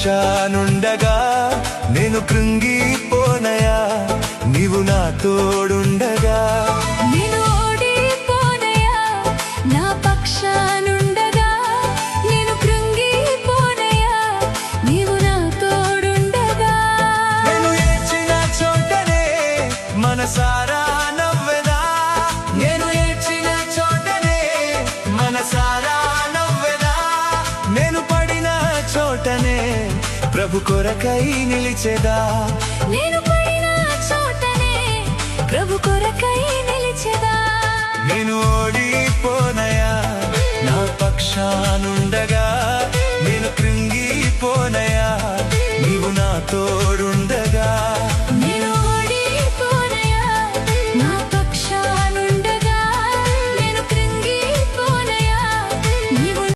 పక్షానుండగా నేను కృంగిపోనయా, నీవు నా తోడుండగా. నేను ఓడిపోనయా, నా పక్షానుండగా నేను కృంగిపోనయా, నీవు నా తోడుండగా. నేను ఏడ్చిన చోటనే మనసారా నవ్వెదా, నేను ఏడ్చిన చోటనే మనసారా నవ్వెదా. నేను పడిన చోటనే ప్రభు కొరకై నిలిచెదా, నేను పడిన చోటనే ప్రభు కొరకై నిలిచెదా. నేను ఓడిపోనయా, నా పక్షానుండగా నేను కృంగిపోనయా, నీవు నా తోడు